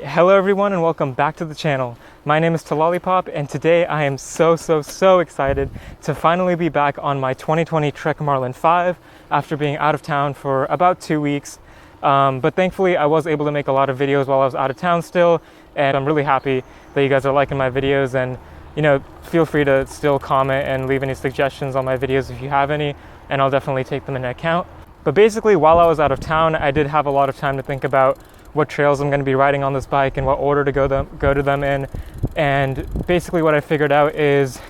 Hello everyone and welcome back to the channel. My name is Lollipop and today I am so excited to finally be back on my 2020 Trek Marlin 5 after being out of town for about 2 weeks. But thankfully I was able to make a lot of videos while I was out of town still, and I'm really happy that you guys are liking my videos, and feel free to still comment and leave any suggestions on my videos if you have any, and I'll definitely take them into account. But basically, while I was out of town, I did have a lot of time to think about what trails I'm going to be riding on this bike and what order to go to them in. And basically what I figured out is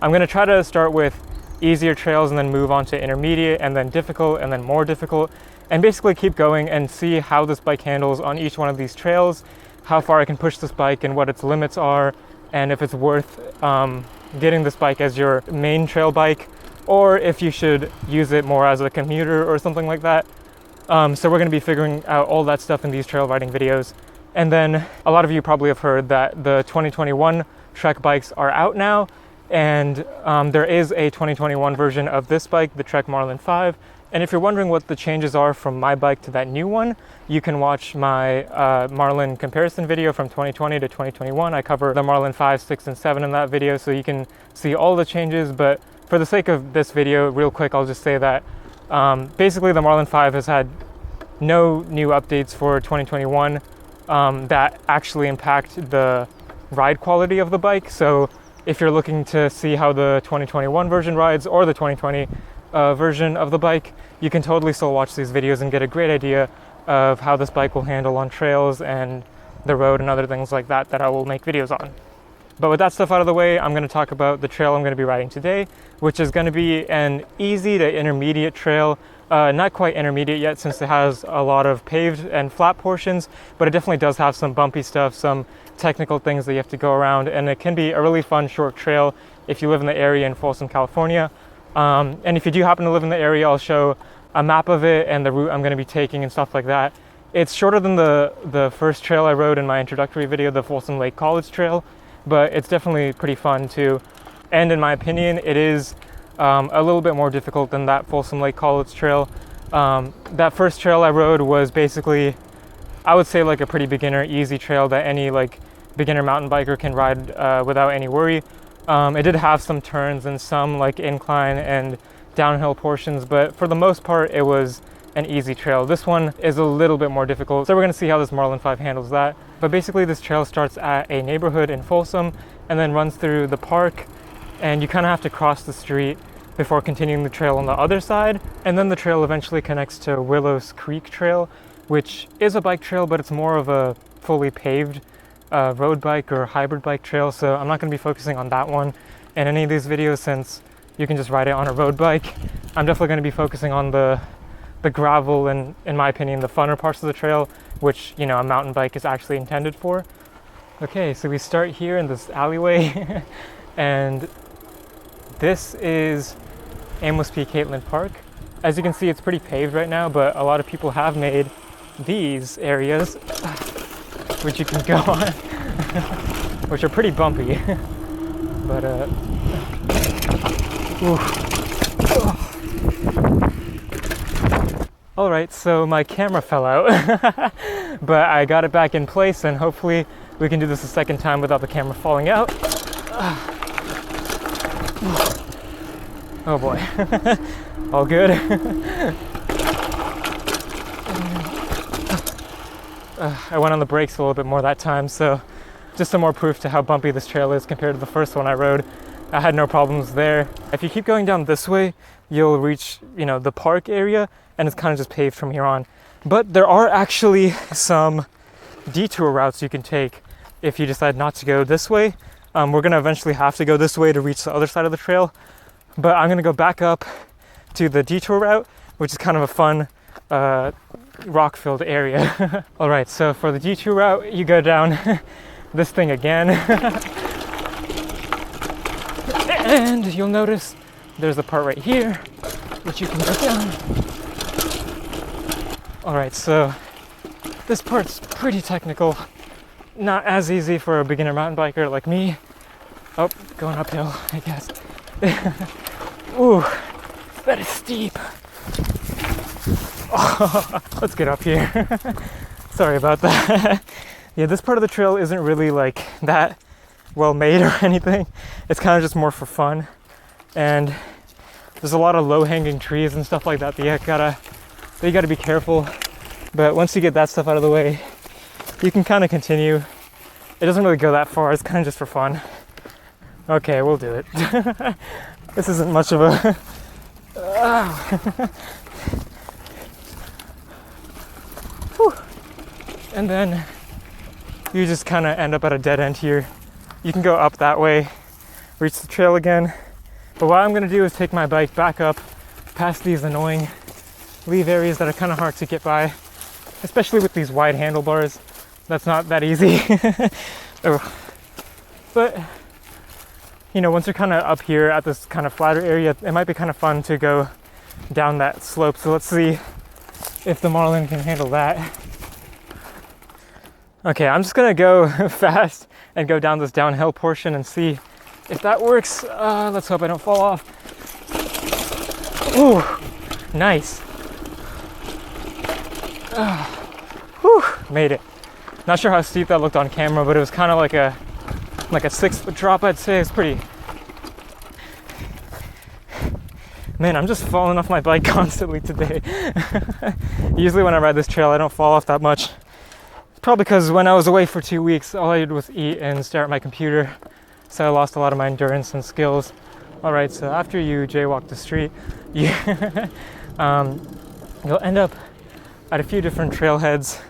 I'm going to try to start with easier trails and then move on to intermediate and then difficult and then more difficult, and basically keep going and see how this bike handles on each one of these trails, how far I can push this bike and what its limits are, and if it's worth getting this bike as your main trail bike or if you should use it more as a commuter or something like that. So we're going to be figuring out all that stuff in these trail riding videos. And then a lot of you probably have heard that the 2021 Trek bikes are out now, and there is a 2021 version of this bike, the Trek Marlin 5. And if you're wondering what the changes are from my bike to that new one, you can watch my Marlin comparison video from 2020 to 2021. I cover the Marlin 5, 6, and 7 in that video, so you can see all the changes. But for the sake of this video, real quick, I'll just say that basically the Marlin 5 has had no new updates for 2021 that actually impact the ride quality of the bike. So if you're looking to see how the 2021 version rides or the 2020 version of the bike, you can totally still watch these videos and get a great idea of how this bike will handle on trails and the road and other things like that I will make videos on. But with that stuff out of the way, I'm going to talk about the trail I'm going to be riding today, which is going to be an easy to intermediate trail. Not quite intermediate yet since it has a lot of paved and flat portions, but it definitely does have some bumpy stuff, some technical things that you have to go around, and it can be a really fun short trail if you live in the area in Folsom, California. And if you do happen to live in the area, I'll show a map of it and the route I'm going to be taking and stuff like that. It's shorter than the first trail I rode in my introductory video, the Folsom Lake College Trail, but it's definitely pretty fun too. And in my opinion, it is a little bit more difficult than that Folsom Lake College Trail. That first trail I rode was basically, I would say, like a pretty beginner easy trail that any like beginner mountain biker can ride without any worry. It did have some turns and some like incline and downhill portions, but for the most part it was an easy trail. This one is a little bit more difficult, so we're going to see how this Marlin 5 handles that. But basically this trail starts at a neighborhood in Folsom and then runs through the park, and you kind of have to cross the street before continuing the trail on the other side. And then the trail eventually connects to Willows Creek Trail, which is a bike trail, but it's more of a fully paved road bike or hybrid bike trail, so I'm not going to be focusing on that one in any of these videos since you can just ride it on a road bike. I'm definitely going to be focusing on the gravel and, in my opinion, the funner parts of the trail, which a mountain bike is actually intended for. Okay, so we start here in this alleyway and this is Amos P. Catlin Park. As you can see, it's pretty paved right now, but a lot of people have made these areas which you can go on which are pretty bumpy but all right, so my camera fell out but I got it back in place, and hopefully we can do this a second time without the camera falling out. Oh boy. All good. I went on the brakes a little bit more that time, so just some more proof to how bumpy this trail is compared to the first one I rode. I had no problems there. If you keep going down this way, you'll reach, the park area, and it's kind of just paved from here on. But there are actually some detour routes you can take if you decide not to go this way. We're going to eventually have to go this way to reach the other side of the trail, but I'm going to go back up to the detour route, which is kind of a fun rock-filled area. All right, so for the detour route, you go down this thing again. And you'll notice there's a part right here, which you can go down. All right, so this part's pretty technical. Not as easy for a beginner mountain biker like me. Oh, going uphill, I guess. Ooh, that is steep. Oh, let's get up here. Sorry about that. Yeah, this part of the trail isn't really like that well made or anything. It's kind of just more for fun. And there's a lot of low-hanging trees and stuff like that that you gotta be careful. But once you get that stuff out of the way, you can kind of continue. It doesn't really go that far, it's kind of just for fun. Okay, we'll do it. This isn't much of a... And then you just kind of end up at a dead end here. You can go up that way, reach the trail again. But what I'm gonna do is take my bike back up past these annoying leave areas that are kind of hard to get by, especially with these wide handlebars. That's not that easy. Oh. But, you know, once you're kind of up here at this kind of flatter area, it might be kind of fun to go down that slope. So let's see if the Marlin can handle that. Okay, I'm just gonna go fast and go down this downhill portion and see if that works. Let's hope I don't fall off. Ooh, nice. Whew, made it. Not sure how steep that looked on camera, but it was kind of like a 6-foot drop, I'd say. It's pretty... Man, I'm just falling off my bike constantly today. Usually when I ride this trail, I don't fall off that much. Probably because when I was away for 2 weeks, all I did was eat and stare at my computer. So I lost a lot of my endurance and skills. All right, so after you jaywalk the street, you'll end up at a few different trailheads.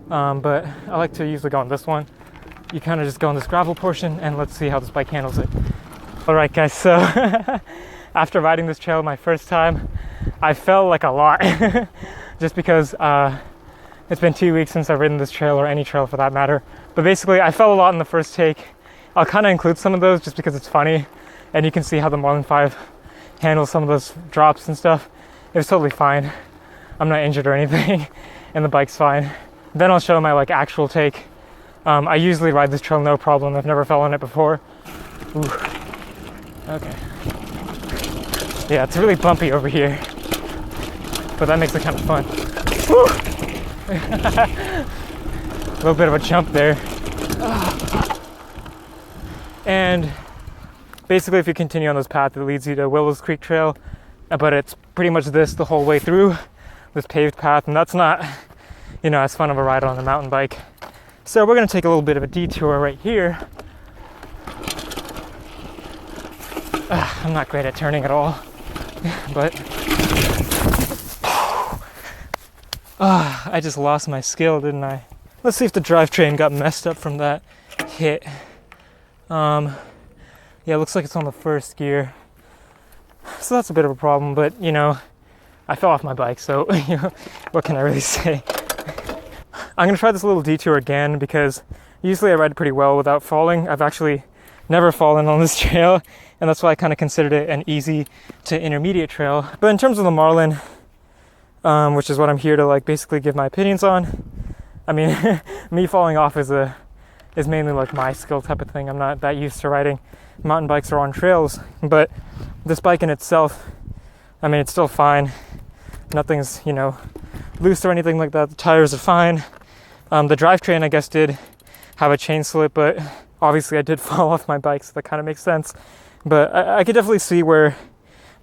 But I like to usually go on this one. You kind of just go on this gravel portion and let's see how this bike handles it. All right, guys, so after riding this trail my first time, I fell like a lot just because it's been 2 weeks since I've ridden this trail, or any trail for that matter. But basically, I fell a lot in the first take. I'll kind of include some of those just because it's funny, and you can see how the Marlin 5 handles some of those drops and stuff. It was totally fine. I'm not injured or anything, and the bike's fine. Then I'll show my like actual take. I usually ride this trail no problem. I've never fell on it before. Ooh. Okay. Yeah, it's really bumpy over here, but that makes it kind of fun. Woo! A little bit of a jump there. And basically, if you continue on this path, it leads you to Willows Creek Trail, but it's pretty much this the whole way through, this paved path, and that's not, you know, as fun of a ride on a mountain bike. So we're gonna take a little bit of a detour right here. I'm not great at turning at all, but I just lost my skill, didn't I? Let's see if the drivetrain got messed up from that hit. Yeah, it looks like it's on the first gear. So that's a bit of a problem, but you know, I fell off my bike, so you know, what can I really say? I'm gonna try this little detour again because usually I ride pretty well without falling. I've actually never fallen on this trail, and that's why I kind of considered it an easy to intermediate trail. But in terms of the Marlin, which is what I'm here to like basically give my opinions on, I mean, me falling off is mainly like my skill type of thing. I'm not that used to riding mountain bikes or on trails, but this bike in itself, I mean, it's still fine. Nothing's, you know, loose or anything like that. The tires are fine. The drivetrain, I guess, did have a chain slip, but obviously I did fall off my bike, so that kind of makes sense. But I could definitely see where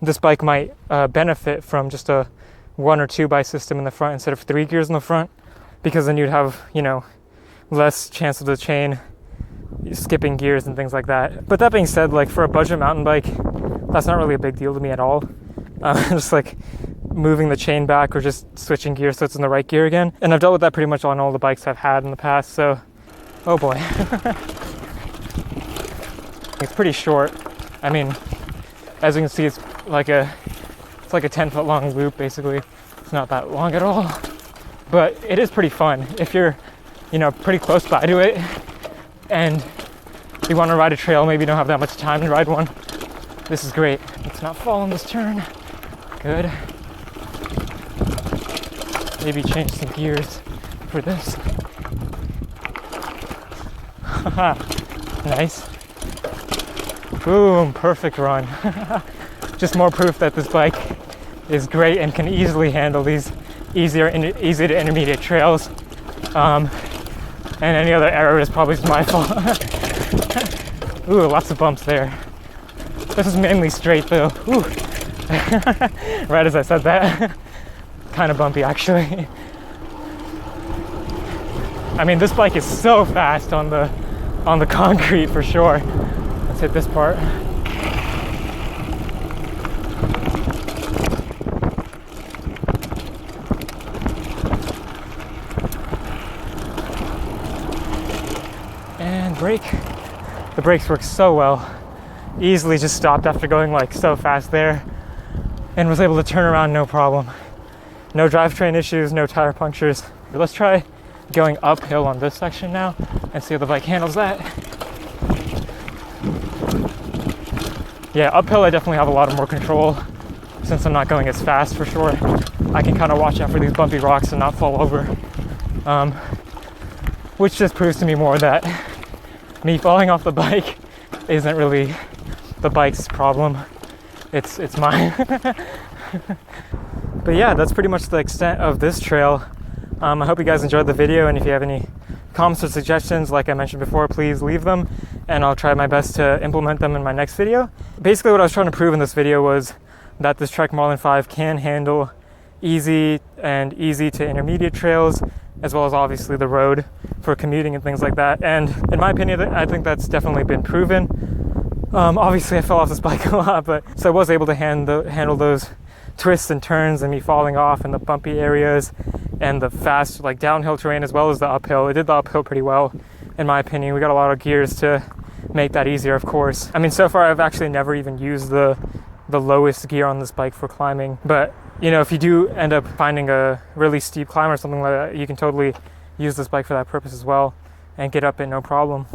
this bike might benefit from just a 1 or 2 by system in the front instead of 3 gears in the front, because then you'd have, you know, less chance of the chain skipping gears and things like that. But that being said, like for a budget mountain bike, that's not really a big deal to me at all. Just like moving the chain back or just switching gears so it's in the right gear again. And I've dealt with that pretty much on all the bikes I've had in the past, so oh boy. It's pretty short. I mean, as you can see, it's like a 10-foot long loop basically. It's not that long at all, but it is pretty fun if you're, you know, pretty close by to it and you want to ride a trail, maybe you don't have that much time to ride one. This is great. Let's not fall on this turn. Good. Maybe change some gears for this. Haha, nice. Boom, perfect run. Just more proof that this bike is great and can easy to handle these easy to intermediate trails. and any other error is probably my fault. Ooh, lots of bumps there. This is mainly straight though. Ooh. Right as I said that. Kind of bumpy actually. I mean, this bike is so fast on the concrete for sure. Let's hit this part. And brake. The brakes work so well. Easily just stopped after going like so fast there and was able to turn around no problem. No drivetrain issues, no tire punctures. Let's try going uphill on this section now and see how the bike handles that. Yeah, uphill I definitely have a lot more control since I'm not going as fast for sure. I can kind of watch out for these bumpy rocks and not fall over. Which just proves to me more that me falling off the bike isn't really the bike's problem. It's mine. But yeah, that's pretty much the extent of this trail. I hope you guys enjoyed the video, and if you have any comments or suggestions, like I mentioned before, please leave them and I'll try my best to implement them in my next video. Basically what I was trying to prove in this video was that this Trek Marlin 5 can handle easy to intermediate trails, as well as obviously the road for commuting and things like that. And in my opinion, I think that's definitely been proven. Obviously I fell off this bike a lot, but so I was able to handle those twists and turns and me falling off in the bumpy areas and the fast like downhill terrain, as well as the uphill. It did the uphill pretty well in my opinion. We got a lot of gears to make that easier, of course. I mean, so far I've actually never even used the lowest gear on this bike for climbing, but you know, if you do end up finding a really steep climb or something like that, you can totally use this bike for that purpose as well and get up it no problem.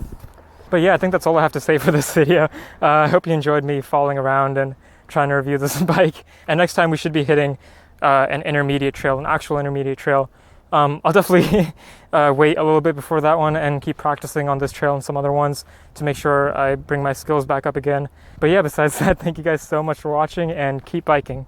But yeah, I think that's all I have to say for this video. I hope you enjoyed me falling around and trying to review this bike. And next time we should be hitting an intermediate trail, an actual intermediate trail. I'll definitely wait a little bit before that one and keep practicing on this trail and some other ones to make sure I bring my skills back up again. But yeah, besides that, thank you guys so much for watching and keep biking.